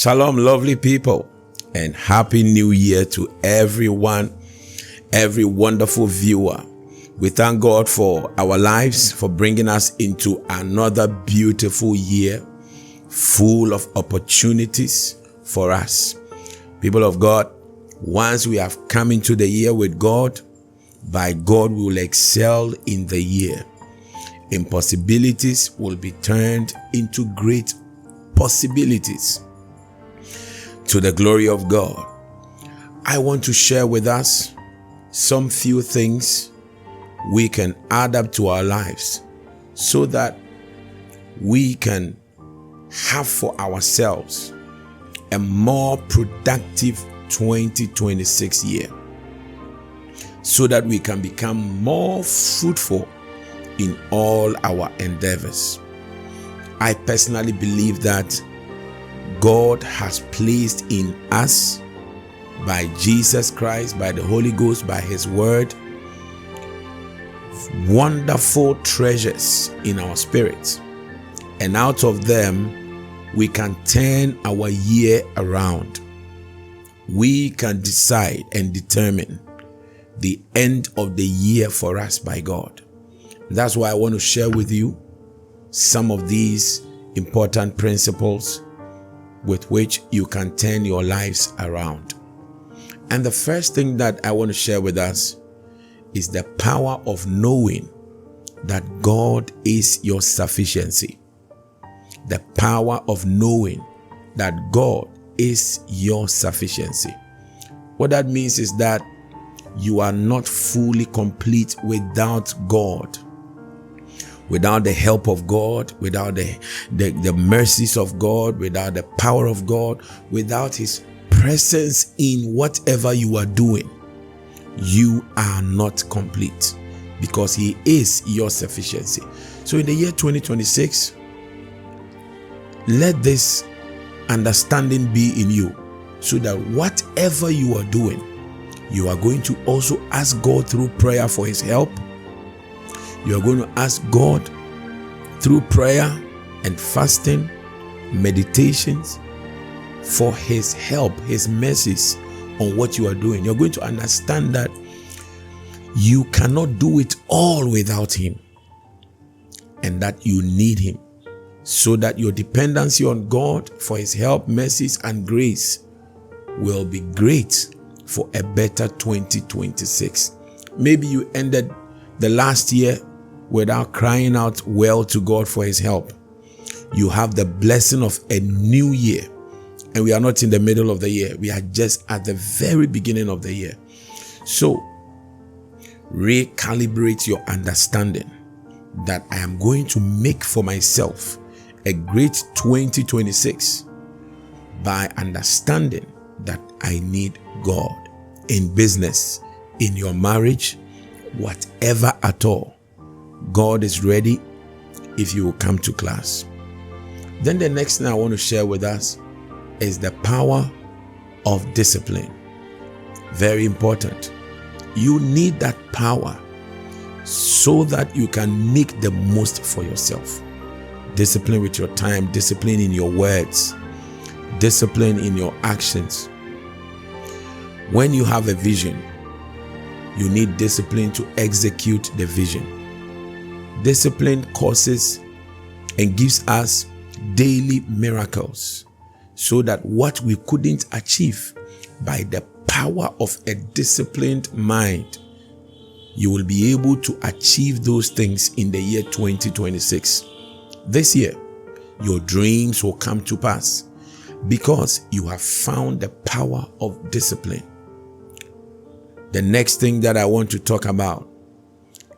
Shalom, lovely people, and Happy New Year to everyone, every wonderful viewer. We thank God for our lives, for bringing us into another beautiful year, full of opportunities for us. People of God, once we have come into the year with God, by God we will excel in the year. Impossibilities will be turned into great possibilities. To the glory of God, I want to share with us some few things we can add up to our lives so that we can have for ourselves a more productive 2026 year, so that we can become more fruitful in all our endeavors. I personally believe that God has placed in us, by Jesus Christ, by the Holy Ghost, by His Word, wonderful treasures in our spirits, and out of them we can turn our year around. We can decide and determine the end of the year for us by God. That's why I want to share with you some of these important principles with which you can turn your lives around. And the first thing that I want to share with us is the power of knowing that God is your sufficiency. The power of knowing that God is your sufficiency. What that means is that you are not fully complete without God. Without the help of God, without the mercies of God, without the power of God, without His presence in whatever you are doing, you are not complete, because He is your sufficiency. So in the year 2026, let this understanding be in you, so that whatever you are doing, you are going to also ask God through prayer for His help. You are going to ask God through prayer and fasting, meditations, for His help, His mercies on what you are doing. You're going to understand that you cannot do it all without Him, and that you need Him, so that your dependency on God for His help, mercies, and grace will be great for a better 2026. Maybe you ended the last year without crying out well to God for His help. You have the blessing of a new year, and we are not in the middle of the year. We are just at the very beginning of the year. So recalibrate your understanding that I am going to make for myself a great 2026 by understanding that I need God in business, in your marriage, whatever at all. God is ready if you will come to class. Then the next thing I want to share with us is the power of discipline. Very important. You need that power so that you can make the most for yourself. Discipline with your time, discipline in your words, discipline in your actions. When you have a vision, you need discipline to execute the vision. Discipline causes and gives us daily miracles, so that what we couldn't achieve by the power of a disciplined mind, you will be able to achieve those things in the year 2026. This year, your dreams will come to pass because you have found the power of discipline. The next thing that I want to talk about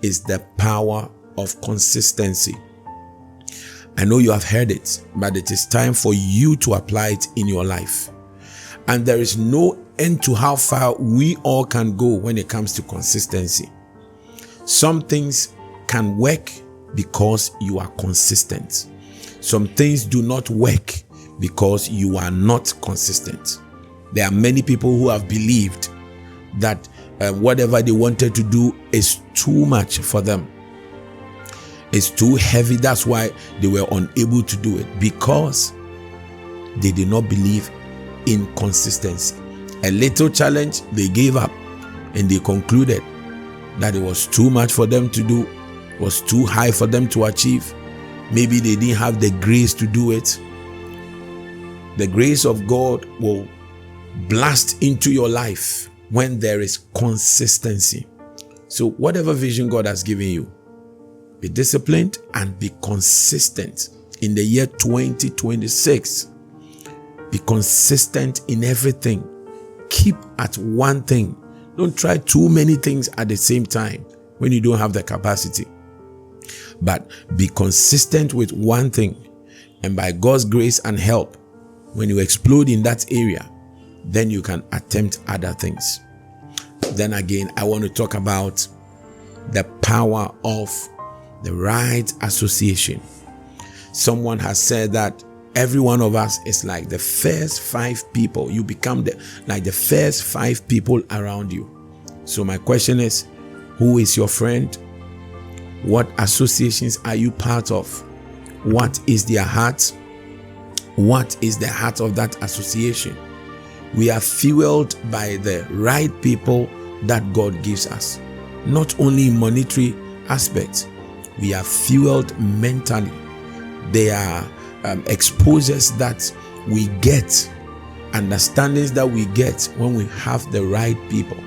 is the power of consistency. I know you have heard it, but it is time for you to apply it in your life. And there is no end to how far we all can go when it comes to consistency. Some things can work because you are consistent. Some things do not work because you are not consistent. There are many people who have believed that whatever they wanted to do is too much for them. It's too heavy. That's why they were unable to do it, because They did not believe in consistency. A little challenge, they gave up, and they concluded that it was too much for them to do, was too high for them to achieve. Maybe they didn't have the grace to do it. The grace of God will blast into your life when there is consistency. So whatever vision God has given you, be disciplined and be consistent. In the year 2026, be consistent in everything. Keep at one thing. Don't try too many things at the same time when you don't have the capacity. But be consistent with one thing. And by God's grace and help, when you explode in that area, then you can attempt other things. Then again, I want to talk about the power of the right association. Someone has said that every one of us is like the first 5 people. You become like the first 5 people around you. So my question is, who is your friend? What associations are you part of? What is their heart? What is the heart of that association? We are fueled by the right people that God gives us. Not only monetary aspects, we are fueled mentally. They are exposures that we get, understandings that we get when we have the right people.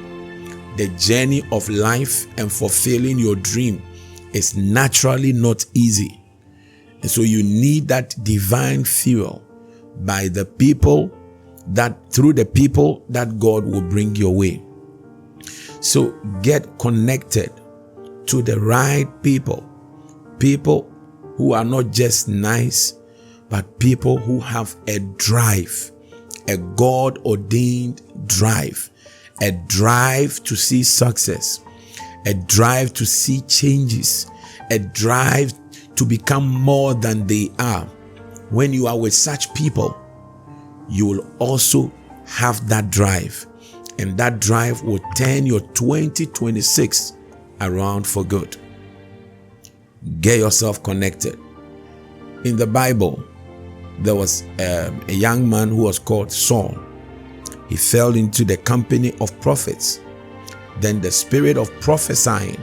The journey of life and fulfilling your dream is naturally not easy. And so you need that divine fuel by the people through the people that God will bring your way. So get connected to the right people. People who are not just nice, but people who have a drive, a God-ordained drive, a drive to see success, a drive to see changes, a drive to become more than they are. When you are with such people, you will also have that drive, and that drive will turn your 2026 around for good. Get yourself connected. In the Bible, there was a young man who was called Saul. He fell into the company of prophets. Then the spirit of prophesying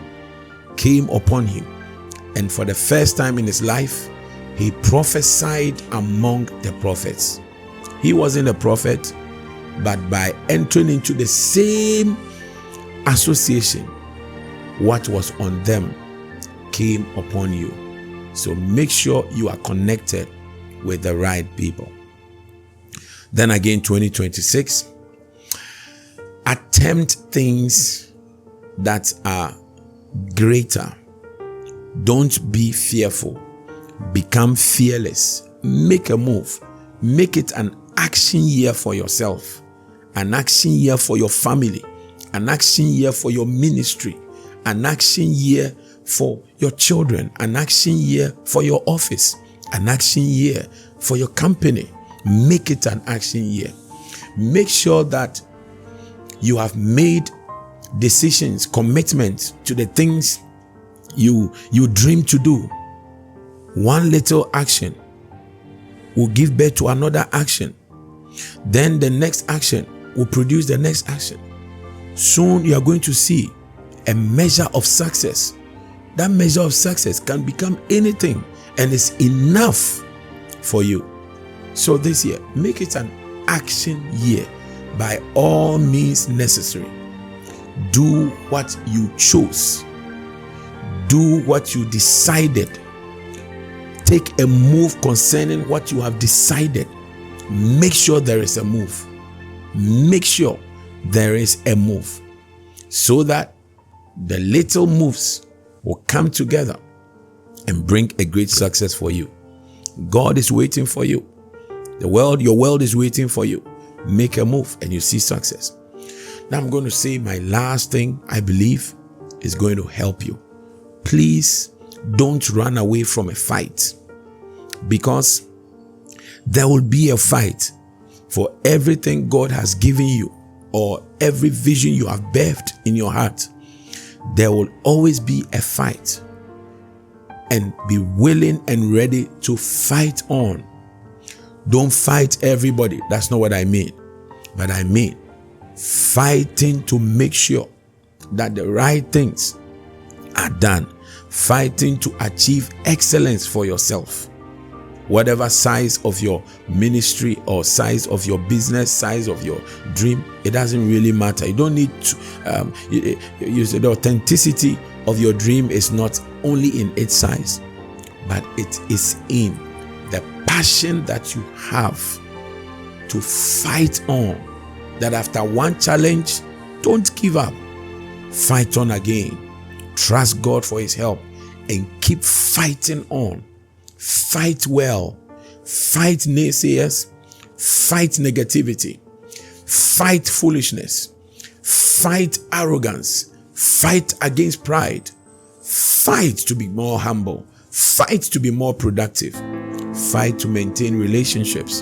came upon him, and for the first time in his life, he prophesied among the prophets. He wasn't a prophet, but by entering into the same association, what was on them came upon you. So make sure you are connected with the right people. Then again, 2026, attempt things that are greater. Don't be fearful. Become fearless. Make a move. Make it an action year for yourself, an action year for your family, an action year for your ministry, an action year for your children, an action year for your office, an action year for your company. Make it an action year. Make sure that you have made decisions, commitments to the things you dream to do. One little action will give birth to another action. Then the next action will produce the next action. Soon you are going to see a measure of success. That measure of success can become anything, and it's enough for you. So this year, make it an action year by all means necessary. Do what you chose. Do what you decided. Take a move concerning what you have decided. Make sure there is a move. Make sure there is a move, so that the little moves will come together and bring a great success for you. God is waiting for you. Your world is waiting for you. Make a move and you see success. Now I'm going to say my last thing I believe is going to help you. Please don't run away from a fight, because there will be a fight for everything God has given you, or every vision you have birthed in your heart. There will always be a fight, and be willing and ready to fight on. Don't fight everybody. That's not what I mean. But I mean fighting to make sure that the right things are done. Fighting to achieve excellence for yourself. Whatever size of your ministry or size of your business, size of your dream, it doesn't really matter. You don't need to the authenticity of your dream is not only in its size, but it is in the passion that you have to fight on. That after one challenge, don't give up. Fight on again. Trust God for his help and keep fighting on. Fight well. Fight naysayers. Fight negativity. Fight foolishness. Fight arrogance. Fight against pride. Fight to be more humble. Fight to be more productive. Fight to maintain relationships.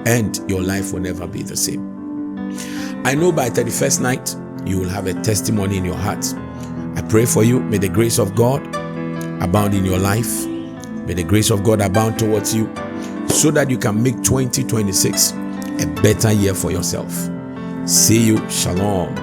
And your life will never be the same. I know by 31st night, you will have a testimony in your heart. I pray for you. May the grace of God abound in your life. May the grace of God abound towards you so that you can make 2026 a better year for yourself. See you. Shalom.